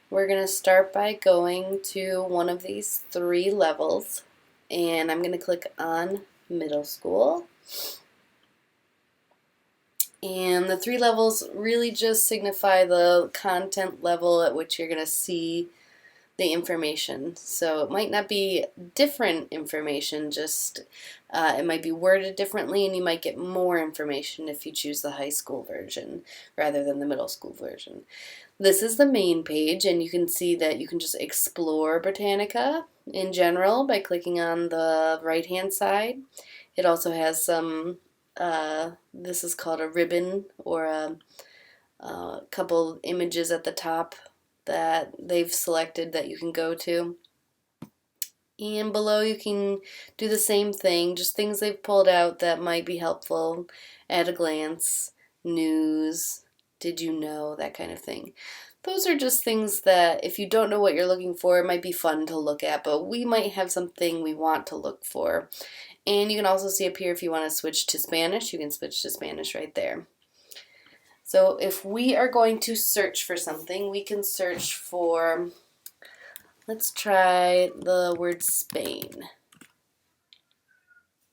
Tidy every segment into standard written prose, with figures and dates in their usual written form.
We're going to start by going to one of these three levels, and I'm going to click on middle school. And the three levels really just signify the content level at which you're going to see the information. So it might not be different information, just it might be worded differently, and you might get more information if you choose the high school version rather than the middle school version. This is the main page, and you can see that you can just explore Britannica in general by clicking on the right hand side. It also has some, this is called a ribbon, or a couple images at the top that they've selected that you can go to. And below you can do the same thing, just things they've pulled out that might be helpful at a glance, news, did you know, that kind of thing. Those are just things that if you don't know what you're looking for, it might be fun to look at, but we might have something we want to look for. And you can also see up here if you want to switch to Spanish, you can switch to Spanish right there. So if we are going to search for something, we can search for, let's try the word Spain.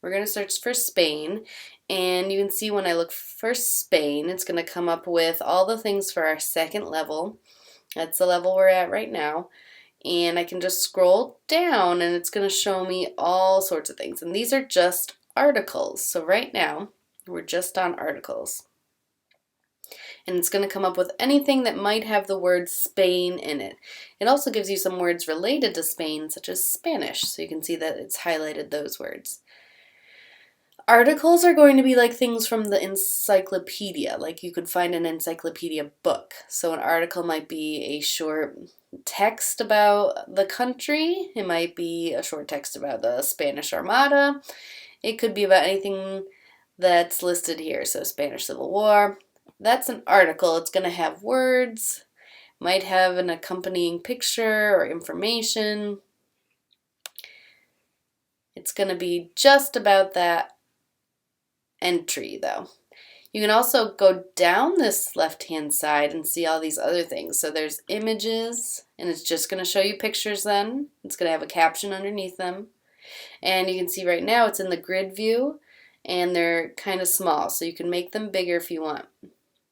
We're going to search for Spain, and you can see when I look for Spain, it's going to come up with all the things for our second level. That's the level we're at right now. And I can just scroll down, and it's going to show me all sorts of things. And these are just articles. So right now, we're just on articles. And it's going to come up with anything that might have the word Spain in it. It also gives you some words related to Spain, such as Spanish, so you can see that it's highlighted those words. Articles are going to be like things from the encyclopedia, like you could find an encyclopedia book. So an article might be a short text about the country, it might be a short text about the Spanish Armada, it could be about anything that's listed here, so Spanish Civil War. That's an article. It's going to have words, might have an accompanying picture or information. It's going to be just about that entry, though. You can also go down this left-hand side and see all these other things. So there's images, and it's just going to show you pictures then. It's going to have a caption underneath them. And you can see right now it's in the grid view, and they're kind of small, so you can make them bigger if you want.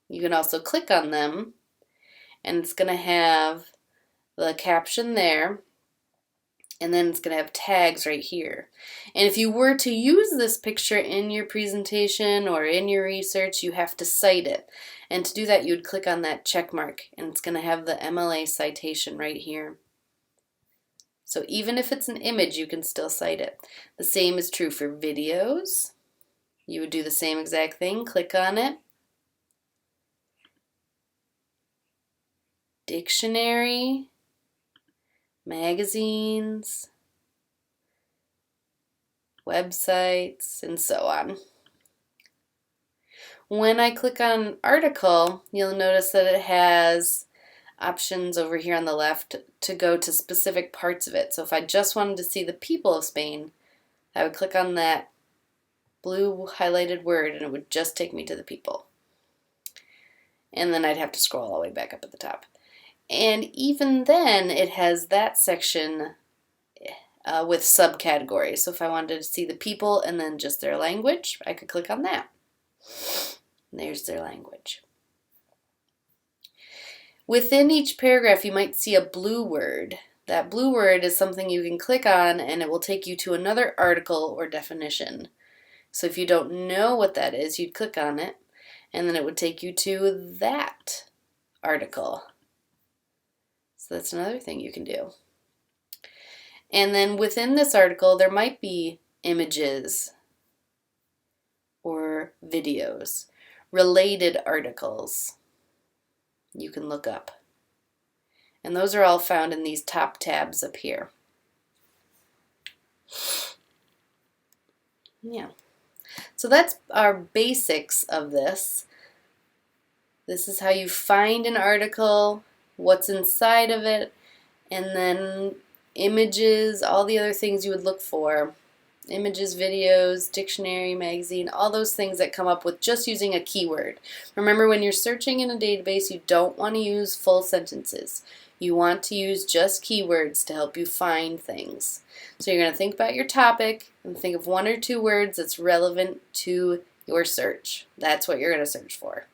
You can also click on them, and it's going to have the caption there, and then it's going to have tags right here. And if you were to use this picture in your presentation or in your research, you have to cite it. And to do that, you would click on that check mark, and it's going to have the MLA citation right here. So even if it's an image, you can still cite it. The same is true for videos. You would do the same exact thing, click on it. Dictionary, magazines, websites, and so on. When I click on an article, you'll notice that it has options over here on the left to go to specific parts of it. So if I just wanted to see the people of Spain, I would click on that blue highlighted word, and it would just take me to the people. And then I'd have to scroll all the way back up at the top. And even then, it has that section with subcategories. So if I wanted to see the people and then just their language, I could click on that. And there's their language. Within each paragraph, you might see a blue word. That blue word is something you can click on, and it will take you to another article or definition. So if you don't know what that is, you'd click on it, and then it would take you to that article. So that's another thing you can do. And then within this article, there might be images or videos, related articles you can look up. And those are all found in these top tabs up here. Yeah. So that's our basics of this. This is how you find an article, what's inside of it, and then images, all the other things you would look for. Images, videos, dictionary, magazine, all those things that come up with just using a keyword. Remember, when you're searching in a database, you don't want to use full sentences. You want to use just keywords to help you find things. So you're going to think about your topic and think of 1 or 2 words that's relevant to your search. That's what you're going to search for.